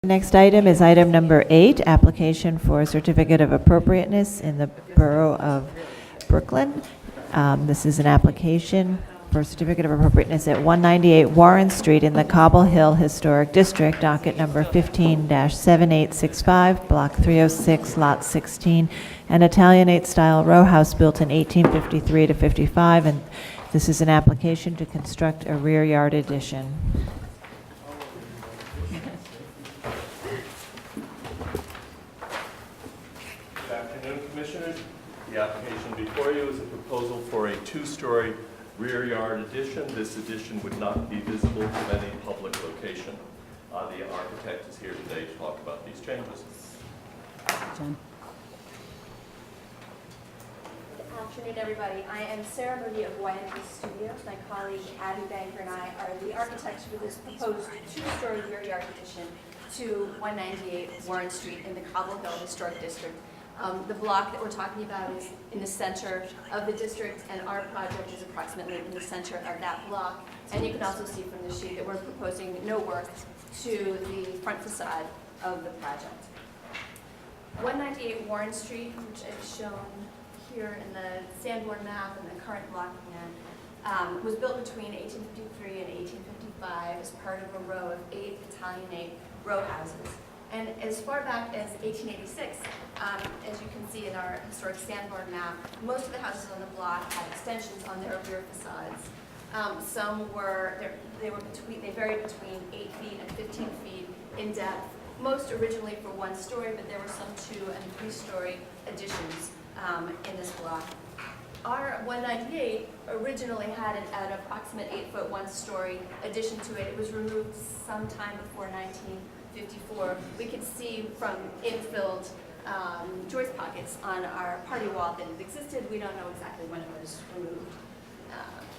Next item is item number 8, application for a certificate of appropriateness in the Borough of Brooklyn. This is an application for a certificate of appropriateness at 198 Warren Street in the Cobble Hill Historic District, docket number 15-7865, block 306, lot 16, an Italianate-style row house built in 1853 to 55, and this is an application to construct a rear yard addition. Good afternoon, Commissioners. The application before you is a proposal for a 2-story rear yard addition. This addition would not be visible from any public location. The architect is here today to talk about these changes. Jen. Good afternoon, everybody. I am Sarah Moody of YNP Studios. My colleague Abby Banker and I are the architects for this proposed 2-story rear yard addition to 198 Warren Street in the Cobble Hill Historic District. The block that we're talking about is in the center of the district, and our project is approximately in the center of that block. And you can also see from the sheet that we're proposing no work to the front facade of the project. 198 Warren Street, which is shown here in the Sanborn map and the current block plan, was built between 1853 and 1855 as part of a row of 8 Italianate row houses. And as far back as 1886, as you can see in our historic Sanborn map, most of the houses on the block had extensions on their rear facades. Some were, they varied between 8 feet and 15 feet in depth, most originally for 1 story, but there were some 2- and 3-story additions in this block. Our 198 originally had an approximate 8-foot 1-story addition to it. It was removed sometime before 1954. We could see from infilled joist pockets on our party wall that it existed. We don't know exactly when it was removed.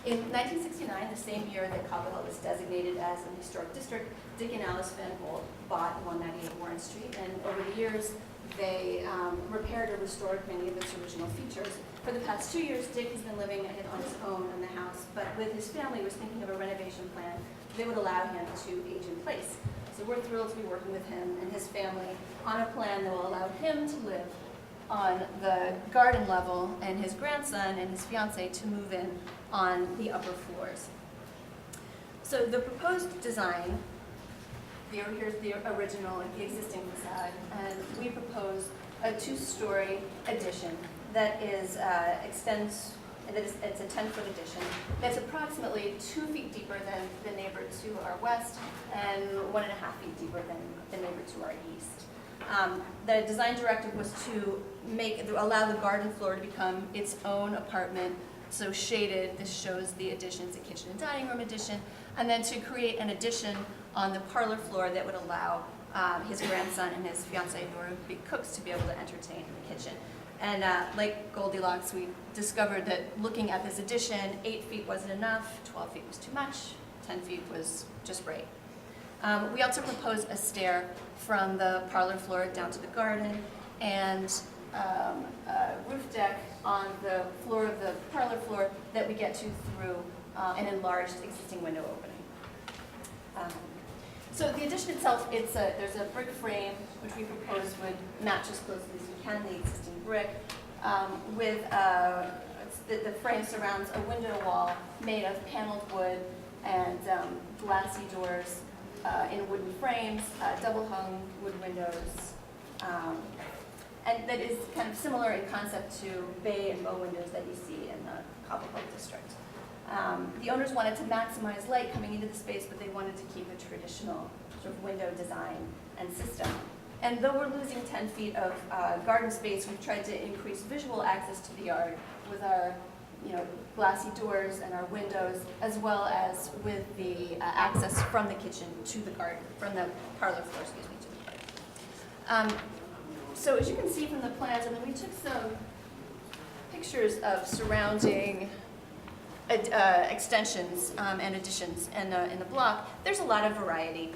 In 1969, the same year that Cobble Hill was designated as an historic district, Dick and Alice Van Holt bought 198 Warren Street, and over the years, they repaired or restored many of its original features. For the past 2 years, Dick has been living on his own in the house, but with his family was thinking of a renovation plan that would allow him to age in place. So we're thrilled to be working with him and his family on a plan that will allow him to live on the garden level and his grandson and his fiance to move in on the upper floors. So the proposed design, here's the original, the existing facade, and we propose a 2-story addition that is it's a 10-foot addition that's approximately 2 feet deeper than the neighbor to our west and 1.5 feet deeper than the neighbor to our east. The design directive was to allow the garden floor to become its own apartment, so shaded. This shows the addition, it's a kitchen and dining room addition, and then to create an addition on the parlor floor that would allow his grandson and his fiancée, who are big cooks, to be able to entertain in the kitchen. And like Goldilocks, we discovered that looking at this addition, 8 feet wasn't enough, 12 feet was too much, 10 feet was just right. We also proposed a stair from the parlor floor down to the garden, and a roof deck on the floor of the parlor floor that we get to through an enlarged existing window opening. So the addition itself, there's a brick frame, which we propose would match as closely as we can the existing brick, with the frame surrounds a window wall made of paneled wood and glassy doors in wooden frames, double-hung wood windows, and that is kind of similar in concept to bay and bow windows that you see in the Cobble Hill district. The owners wanted to maximize light coming into the space, but they wanted to keep a traditional sort of window design and system. And though we're losing 10 feet of garden space, we've tried to increase visual access to the yard with our glassy doors and our windows, as well as with the access from the kitchen to the garden, from the parlor floor, to the garden. So as you can see from the plans, and then we took some pictures of surrounding extensions and additions in the block. There's a lot of variety.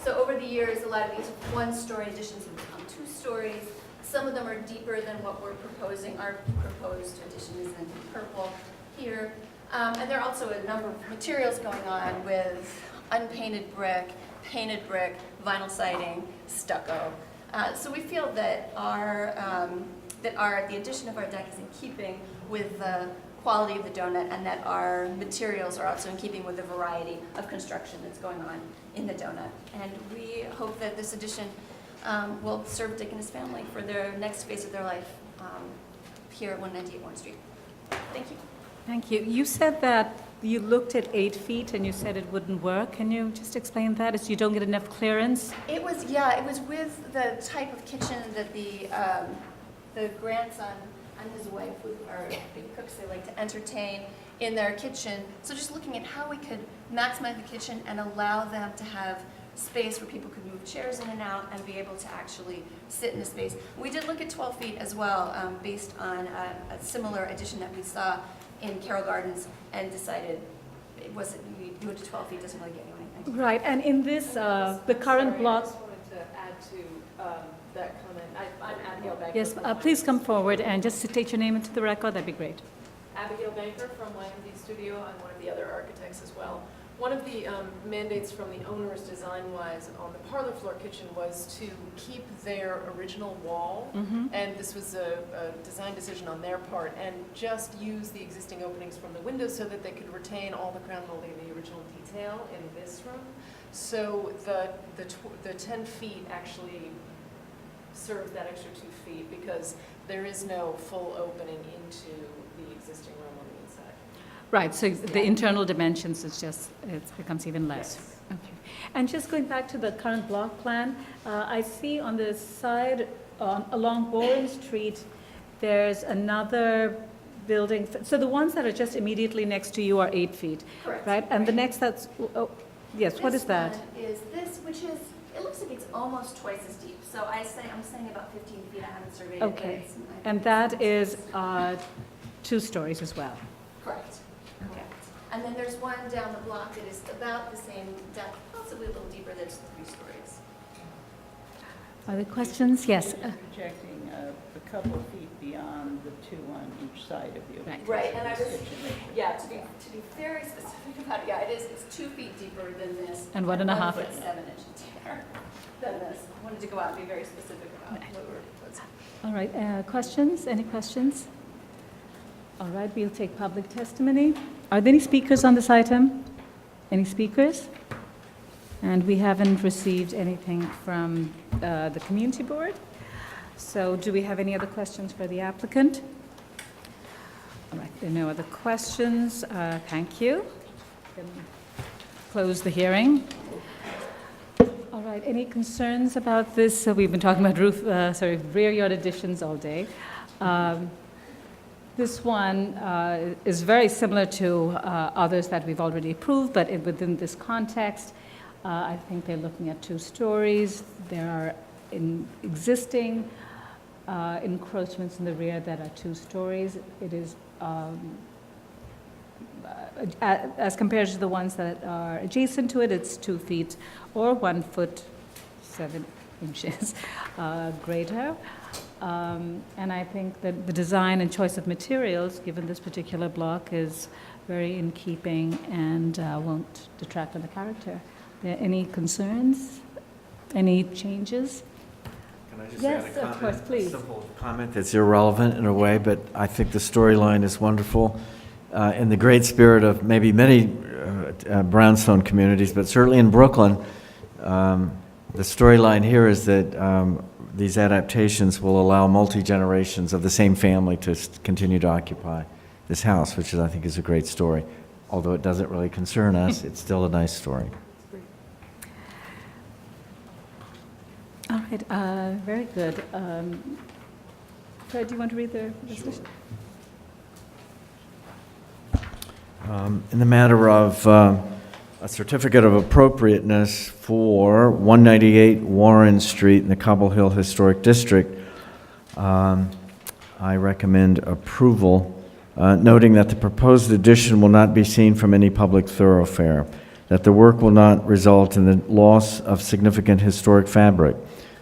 So over the years, a lot of these 1-story additions have become 2 stories. Some of them are deeper than what we're proposing. Our proposed addition is in purple here. And there are also a number of materials going on with unpainted brick painted brick, vinyl siding, stucco. So we feel that the addition of our deck is in keeping with the quality of the donut, and that our materials are also in keeping with the variety of construction that's going on in the donut. And we hope that this addition will serve Dick and his family for their next phase of their life here at 198 Warren Street. Thank you. Thank you. You said that you looked at 8 feet and you said it wouldn't work. Can you just explain that? Is you don't get enough clearance? It was with the type of kitchen that the grandson and his wife are big cooks. They like to entertain in their kitchen. So just looking at how we could maximize the kitchen and allow them to have space where people could move chairs in and out and be able to actually sit in the space. We did look at 12 feet as well, based on a similar addition that we saw in Carroll Gardens, and decided we do it to 12 feet doesn't really get you anything. Right, and in this, the current block... I just wanted to add to that comment. I'm Abigail Banker. Yes, from please come forward and just state your name into the record, that'd be great. Abigail Banker from YMZ Studio. I'm one of the other architects as well. One of the mandates from the owners design-wise on the parlor floor kitchen was to keep their original wall, and this was a design decision on their part, and just use the existing openings from the windows so that they could retain all the crown molding and the original detail in this room. So the 10 feet actually serves that extra 2 feet because there is no full opening into the existing room on the inside. Right, so the internal dimensions is just, it becomes even less. Yes. Okay. And just going back to the current block plan, I see on the side, along Warren Street, there's another building. So the ones that are just immediately next to you are 8 feet, Correct. right? And the next that's, oh, yes, what is that? This one is this, which is, it looks like it's almost twice as deep. So I'm saying about 15 feet. I haven't surveyed it. but Okay. it's- I think And it's that almost is twice as 2 stories as well. deep. Correct. And then there's one down the block that is about the same depth, possibly a little deeper, that's 3 stories. Other questions? Yes. Projecting a couple of feet beyond the 2 on each side of you. Right. Right, and I was, Kitchen ratio. yeah, to be very specific about it, yeah, it's 2 feet deeper than this. And 1.5. 1 foot 7 inches deeper than this. I wanted to go out and be very specific about what's. All right, questions? Any questions? All right, we'll take public testimony. Are there any speakers on this item? Any speakers? And we haven't received anything from the community board. So do we have any other questions for the applicant? All right, there are no other questions. Thank you. Can close the hearing. All right, any concerns about this? We've been talking about rear yard additions all day. This one is very similar to others that we've already approved, but within this context, I think they're looking at 2 stories. There are existing encroachments in the rear that are 2 stories. It is, as compared to the ones that are adjacent to it, it's 2 feet or 1 foot 7 inches greater. And I think that the design and choice of materials, given this particular block, is very in keeping and won't detract from the character. Any concerns? Any changes? Can I just Yes, add a of comment? course, please. A simple comment that's irrelevant in a way, but I think the storyline is wonderful. In the great spirit of maybe many brownstone communities, but certainly in Brooklyn, the storyline here is that these adaptations will allow multi-generations of the same family to continue to occupy this house, which I think is a great story. Although it doesn't really concern us, it's still a nice story. All right, very good. Fred, do you want to read the resolution? In the matter of a certificate of appropriateness for 198 Warren Street in the Cobble Hill Historic District, I recommend approval, noting that the proposed addition will not be seen from any public thoroughfare, that the work will not result in the loss of significant historic fabric,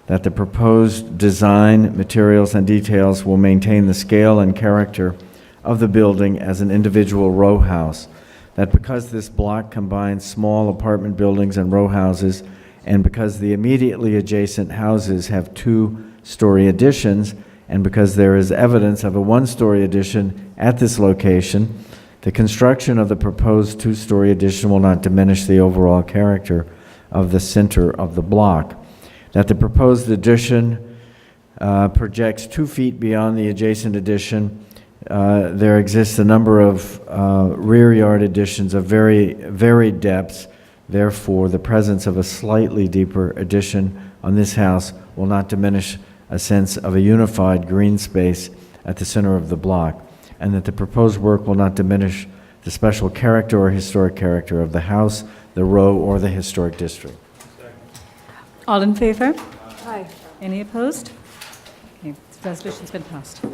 that the proposed design, materials, and details will maintain the scale and character of the building as an individual row house, that because this block combines small apartment buildings and row houses and because the immediately adjacent houses have two-story additions, and because there is evidence of a one-story addition at this location, the construction of the proposed two-story addition will not diminish the overall character of the center of the block. That the proposed addition projects 2 feet beyond the adjacent addition. There exists a number of rear yard additions of very varied depths. Therefore, the presence of a slightly deeper addition on this house will not diminish a sense of a unified green space at the center of the block, and that the proposed work will not diminish the special character or historic character of the house, the row, or the historic district. All in favor? Aye. Any opposed? Okay, this resolution's been passed.